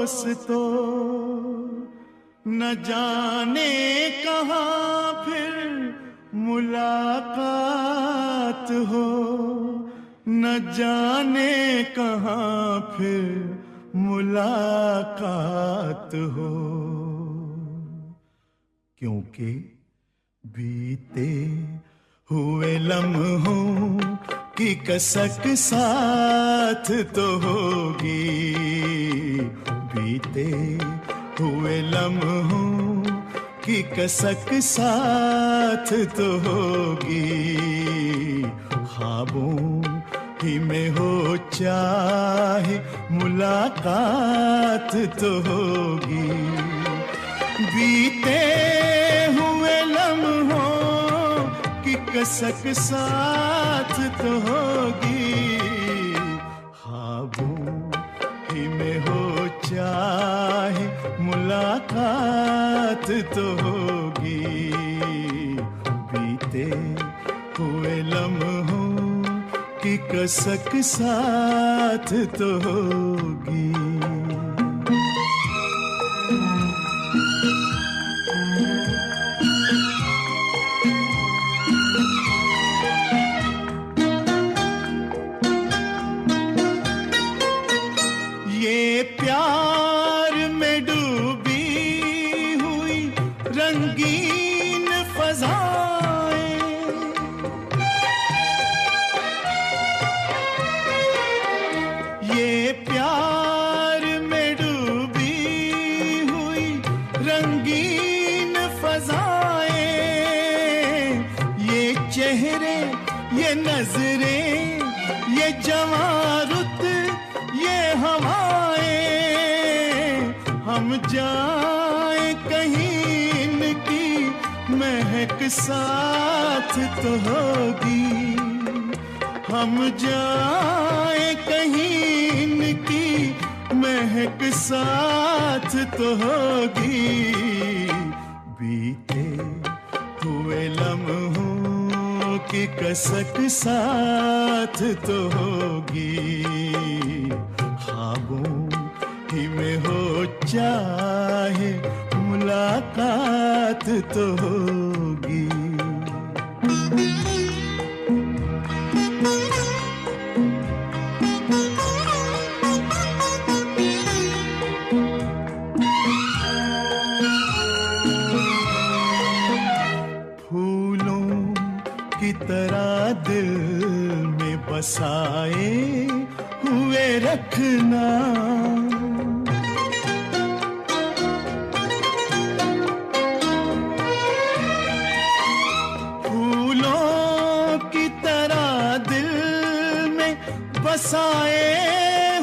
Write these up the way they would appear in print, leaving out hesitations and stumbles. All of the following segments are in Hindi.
दोस्तो न जाने कहाँ फिर मुलाकात हो, न जाने कहाँ फिर मुलाकात हो, क्योंकि बीते हुए लम्हों की कसक साथ तो होगी, बीते हुए लम्हों की कसक साथ तो होगी, ख्वाबों ही में हो चाहे मुलाकात तो होगी, बीते हुए लम्हों की कसक साथ तो होगी, ख्वाबों ही में हो चाहे मुलाकात तो होगी, बीते हुए लम्हों की कसक साथ तो होगी। ये प्यार में डूबी हुई रंगीन फज़ाएं, ये प्यार में डूबी हुई रंगीन फज़ाएं, ये चेहरे ये नजरें ये जवां रुत ये हवाएं, हम जाए कहीं इनकी महक साथ तो होगी, हम जाए कहीं इनकी महक साथ तो होगी, बीते हुए लम्हों की कसक साथ तो होगी, ख्वाबों ही में हो चाहे मुलाकात तो होगी। फूलों की तरह दिल में बसाए हुए रखना, फूलों की तरह दिल में बसाए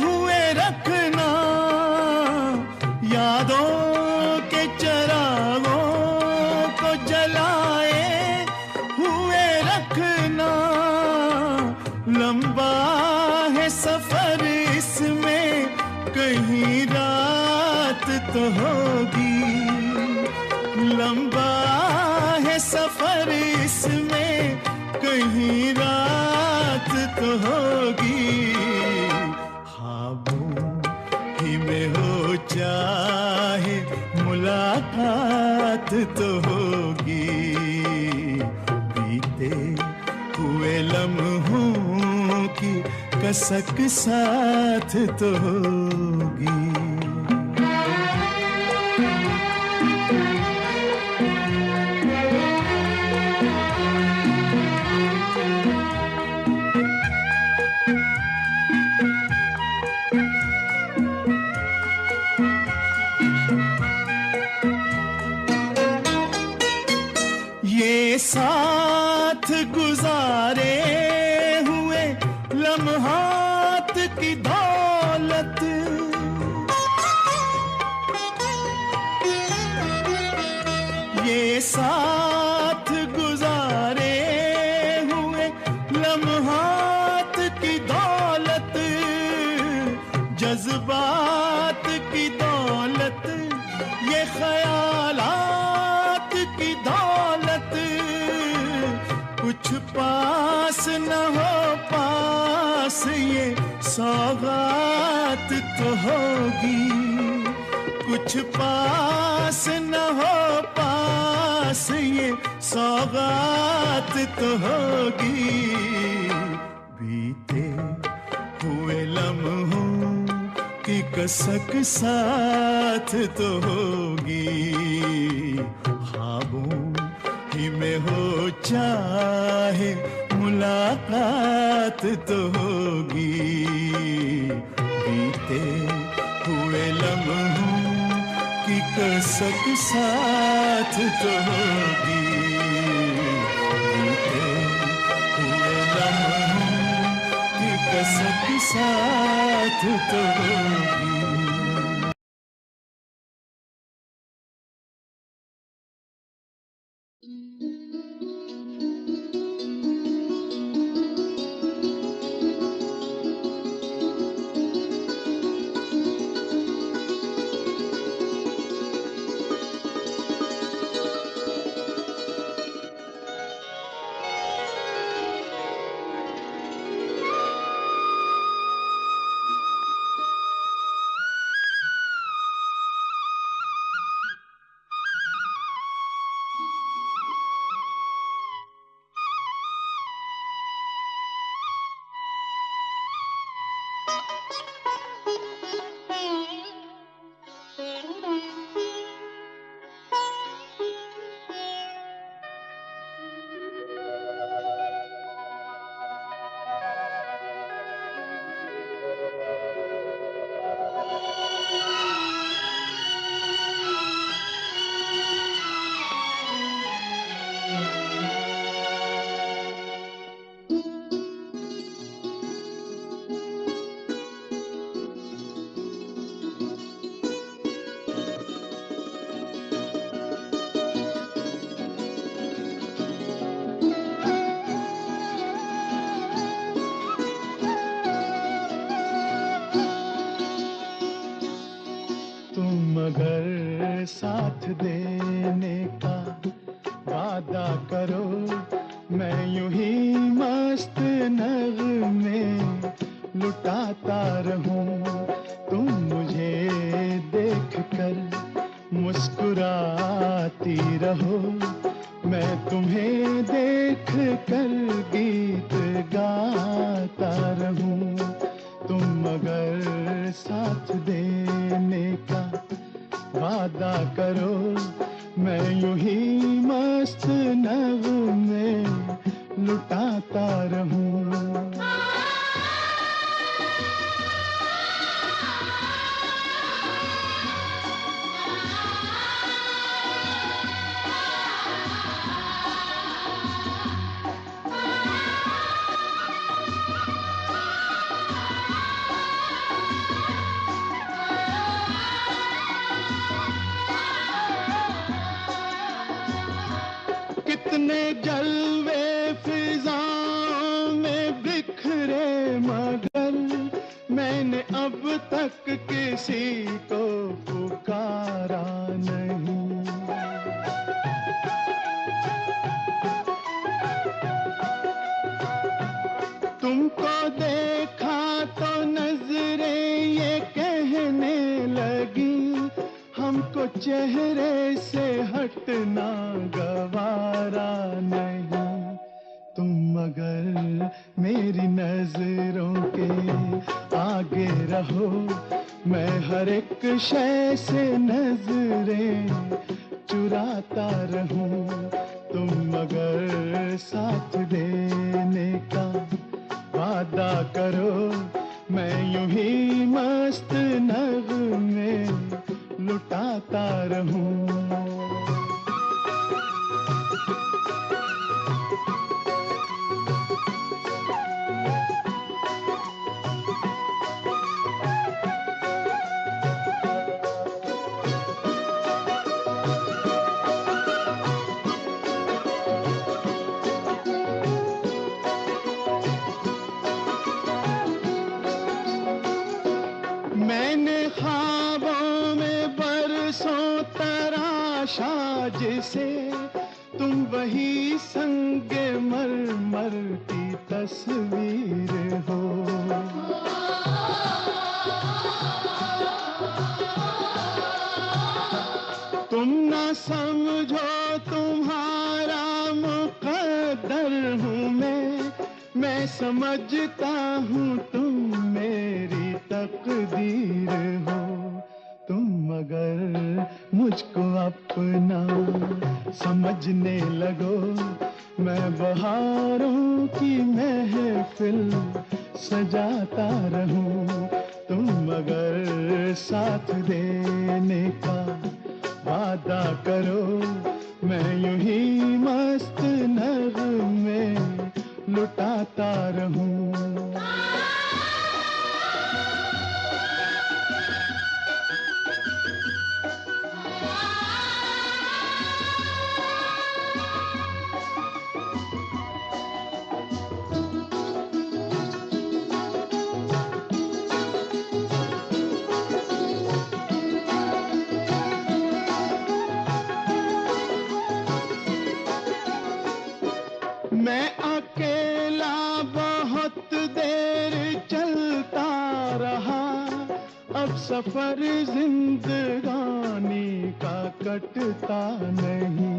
हुए रखना, यादों के चिरागों को जलाए हुए रखना, लंबा है सफर इसमें कहीं रात तो होगी, लंबा है सफर इसमें कहीं रात तो होगी, ख्वाबों ही में हो चाहे मुलाकात तो होगी, बीते हुए लम्हों की कसक साथ तो होगी। ये साथ गुजारे हुए लम्हात की दौलत, ये साथ गुजारे हुए लम्हात की दौलत, जज्बात की दौलत, ये ख्यालात की दौलत, कुछ पास न हो पास ये सौगात तो होगी, कुछ पास न हो पास ये सौगात तो होगी, बीते हुए लम्हों की कसक साथ तो होगी, ख्वाबों ही में हो चाहे मुलाकात तो होगी, बीते हुए लम्हों की कसक साथ तो होगी, बीते हुए लम्हों की कसक साथ तो होगी। साथ देने का वादा करो, मैं यूं ही मस्त नगमे लुटाता रहूं, तुम मुझे देख कर मुस्कुराती रहो, मैं तुम्हें देख कर गीत गाता रहूं, तुम मगर साथ देने का वादा करो, मैं यूं ही मस्त नगमे लुटाता रहूं। कितने जलवे फिजाओं में बिखरे, मगर मैंने अब तक किसी को पुकारा नहीं। तुमको देखा तो नजरें ये कहने लगी, हमको चेहरे से हटना गवारा नहीं। तुम मगर मेरी नजरों के आगे रहो, मैं हर एक शय से नजरें चुराता रहूं, तुम मगर साथ देने का वादा करो, मैं यूं ही मस्त नगमे लुटाता रहूं। मैंने ख्वाबों में बरसों तराशा जिसे, तुम वही संगे मरमर की तस्वीर हो। तुम ना समझो तुम्हारा मुकद्दर हूँ मैं समझता हूँ तुम मेरी तकदीर हो। तुम अगर मुझको अपना समझने लगो, मैं बहारों की महफिल सजाता रहूं। तुम अगर साथ देने का वादा करो, मैं यूं ही मस्त नगमे लुटाता रहूं। मैं अकेला बहुत देर चलता रहा, अब सफर जिंदगानी का कटता नहीं।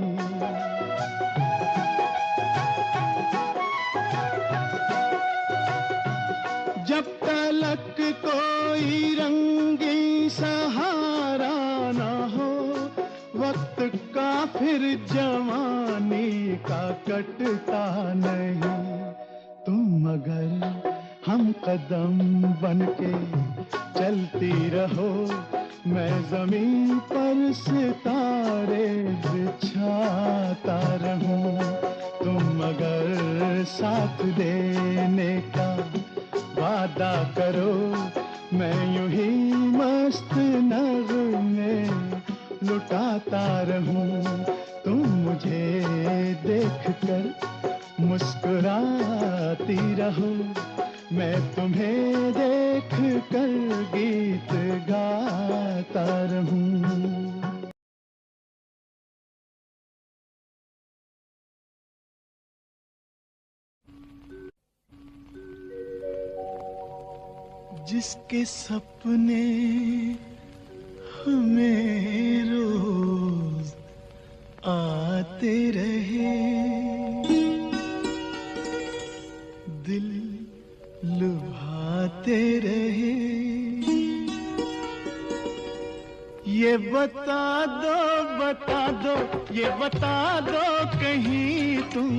जब तलक कोई रंगी सहारा न हो, वक्त का फिर जवानी का कटता नहीं। तुम अगर हम कदम बनके चलती रहो, मैं जमीन पर सितारे बिछाता रहूं। तुम अगर साथ देने का वादा करो, मैं यूं ही मस्त नगमे लुटाता रहूं। तुम मुझे देखकर मुस्कुराती रहो, मैं तुम्हें देखकर गीत गाता रहूं। जिसके सपने हमें रोज आते रहे, दिल लुभाते रहे, ये बता दो ये बता दो कहीं तुम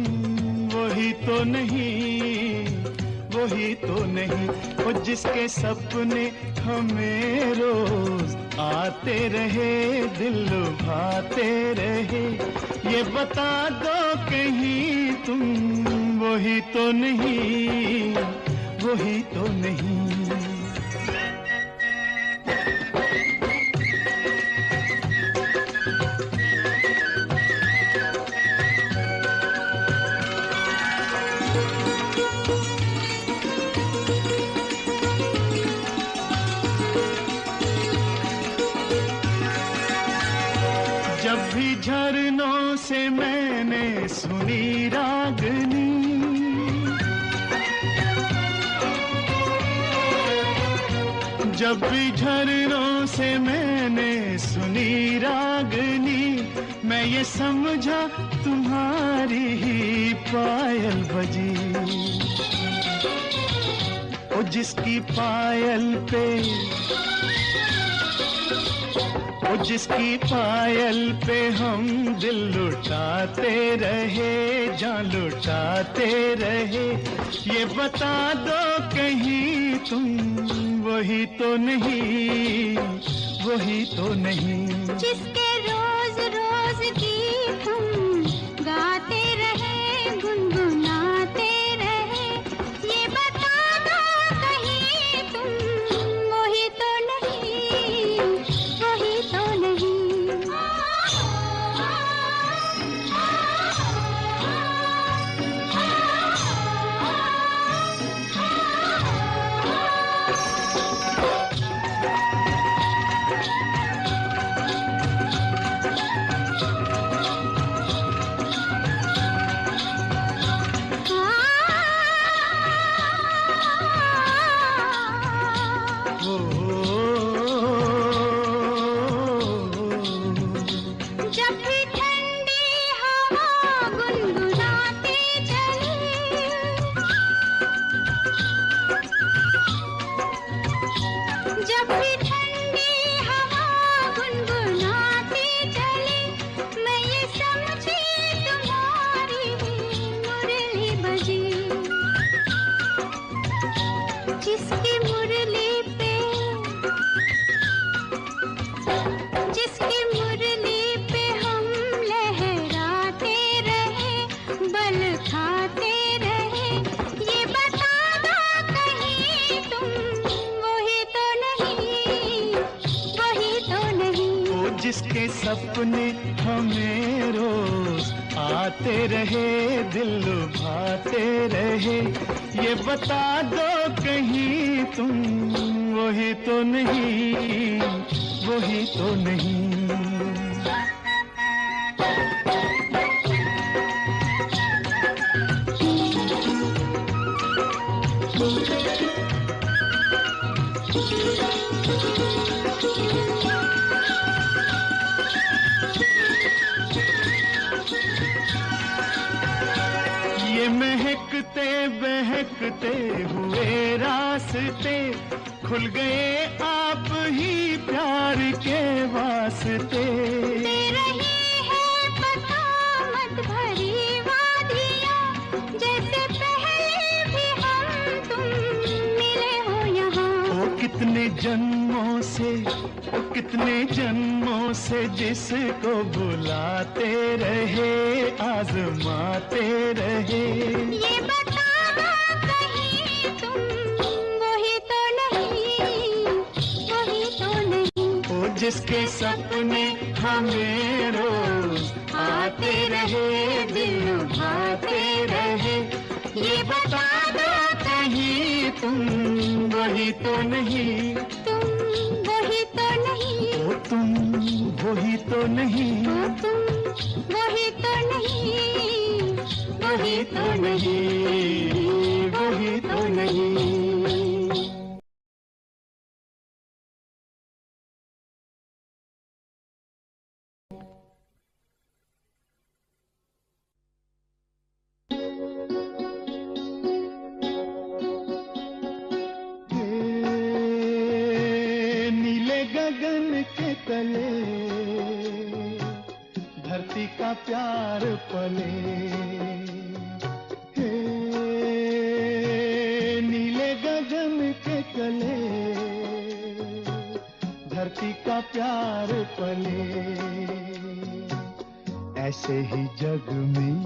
वही तो नहीं वो जिसके सपने हमें रोज आते रहे, दिल लुभाते रहे। ये बता दो कहीं तुम वही तो नहीं। जब भी झरनों से मैंने सुनी रागनी, जब भी झरनों से मैंने सुनी रागनी, मैं ये समझा तुम्हारी ही पायल बजी। ओ जिसकी पायल पे हम दिल लुटाते रहे, जान लुटाते रहे। ये बता दो कहीं तुम वही तो नहीं जिसके रोज रोज गीत तुम गाते रहे, गुनगुनाते रहे। ये बता दो कहीं तुम वही तो नहीं। जब भी ठंडी हवा गुनगुनाती चले, मैं ये समझी तुम्हारी मुरली बजी। जिसकी मुरली पे, जिसकी मुरली पे हम लहराते रहे, बल खाते रहे, ये बता दो कहीं तुम वही तो नहीं, वही तो नहीं। वो जिसके सपने हमें रोज आते रहे, दिल लुभाते रहे, ये बता दो कहीं तुम वही तो नहीं, वही तो नहीं। ये महकते बहकते हुए रास्ते खुल गए आप ही प्यार के वास्ते। दे रही है बसामत भरी वादियाँ, जैसे पहले भी हम तुम मिले हो यहाँ। ओ कितने जन्मों से, ओ कितने जन्मों से जिसको बुलाते रहे, आजमाते रहे, ये बता दो कहीं तुम वही तो नहीं, वही तो नहीं। ओ जिसके सपने हमें रोज आते रहे, दिल लुभाते रहे, ये बता दो कहीं तुम वही तो नहीं, तुम वही तो नहीं, ओ तुम वही तो नहीं, ओ तुम वही तो नहीं, वही तो नहीं, वही तो नहीं। नीले गगन के तले धरती का प्यार पले, हे नीले गगन के तले धरती का प्यार पले। ऐसे ही जग में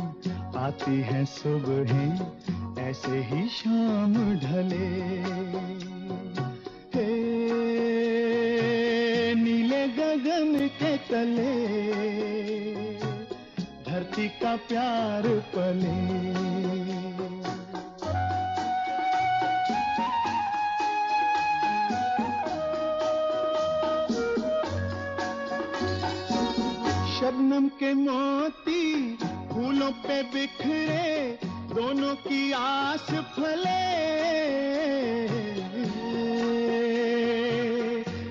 आती हैं सुबहें, ऐसे ही शाम ढले, हे नीले गगन के तले धरती का प्यार पले। शबनम के मोती फूलों पे बिखरे, दोनों की आस फले,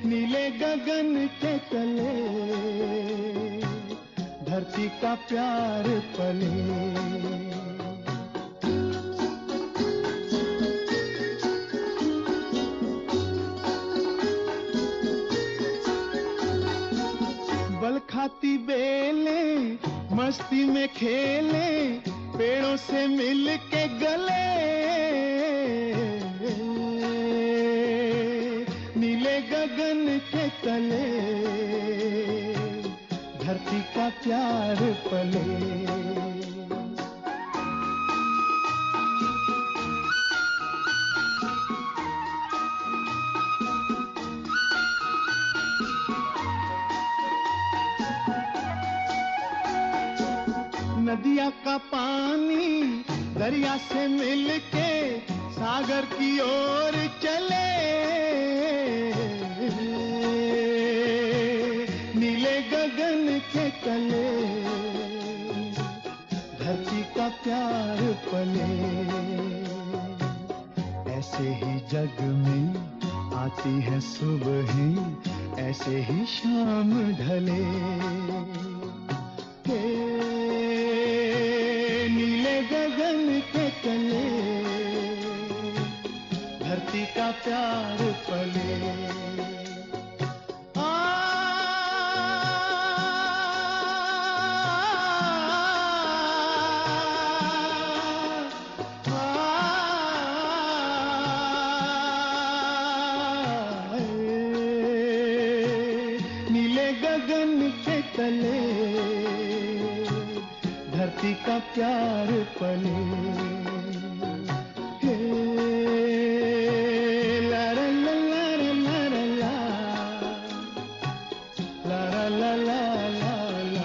नीले गगन के तले धरती का प्यार पले। बल खाती बेले मस्ती में खेले, पेड़ों से मिल के गले, नीले गगन के तले धरती का प्यार पले। नदिया का पानी दरिया से मिलके सागर की ओर चले, नीले गगन के तले धरती का प्यार पले। ऐसे ही जग में आती है सुबहें, ऐसे ही शाम ढले, नीले गगन के तले धरती का प्यार पले। गगन के तले धरती का प्यार पले। हे ला ला ला ला ला ला ला ला ला ला ला।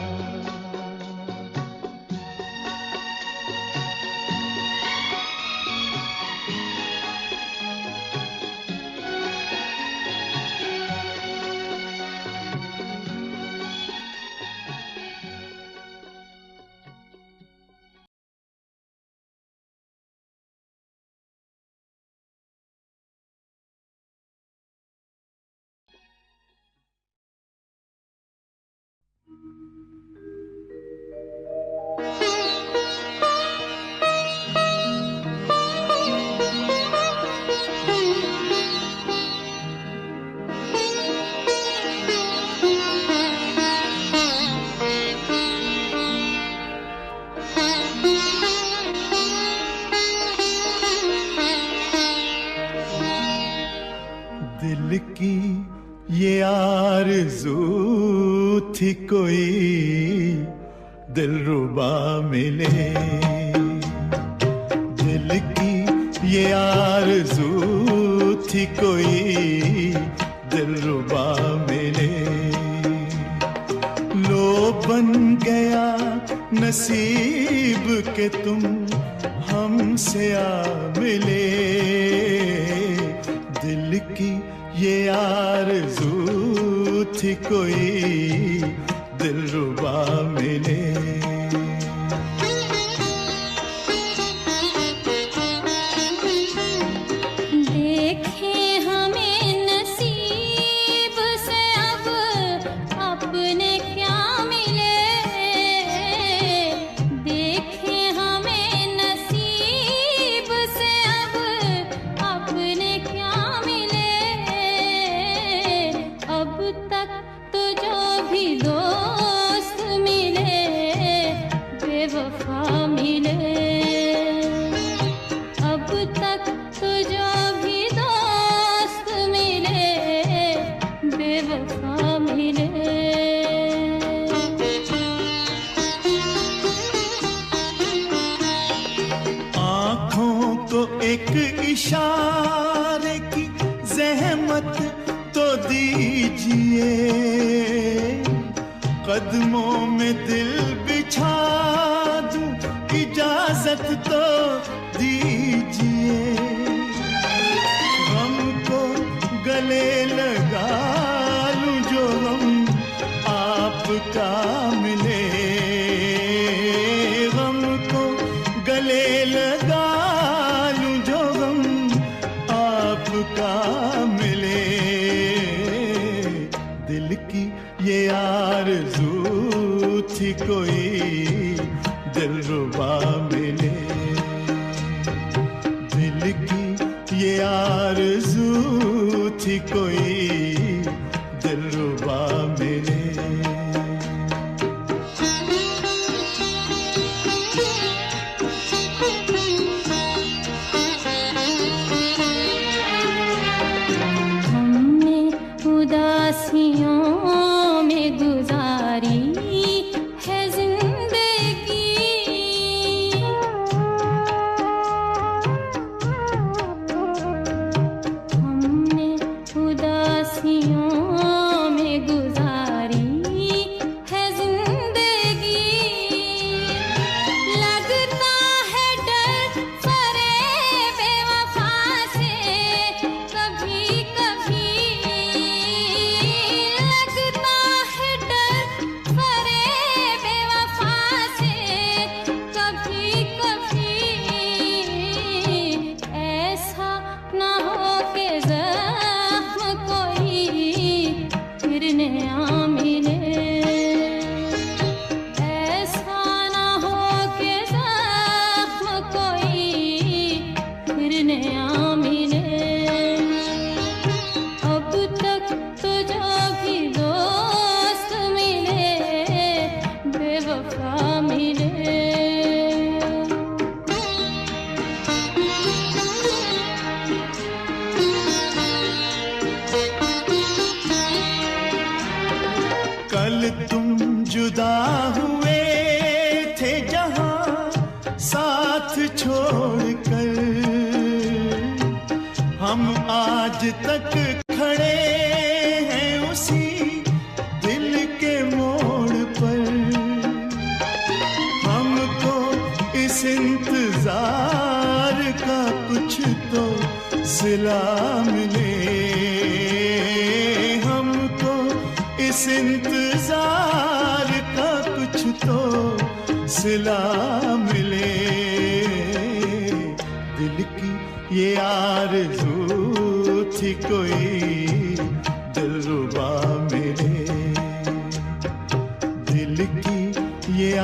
दिल की ये आरज़ू थी कोई दिलरुबा मिले। दिल की ये आरज़ू थी कोई दिलरुबा मिले। लो बन गया नसीब के तुम हमसे आ मिले। दिल की ये आरज़ू थी कोई दिलरुबा मिले। एक इशारे की ज़हमत तो दीजिए। कदमों में दिल बिछा दूं इजाजत तो दीजिए। हमको गले लगा लूं जो हम आपका मिले। हमको गले लगा का मिले। दिल की ये आरज़ू थी कोई दिलरुबा मिले। दिल की ये आरज़ू थी कोई दिलरुबा मिले। उदासियों में गुजारी है जिंदगी। हमने उदासियों में गुजारी है जिंदगी। लगता है डर फरेब बेवफा से कभी कभी। लगता कल तुम जुदा हुए थे जहां साथ छोड़कर, हम आज तक खड़े हैं उसी दिल के मोड़ पर। हमको इस इंतजार का कुछ तो सिला मिले, हमको इस इंतजार का कुछ तो सिला मिले। दिल की ये आरज़ू थी कोई दिलरुबा मिले, दिल की ये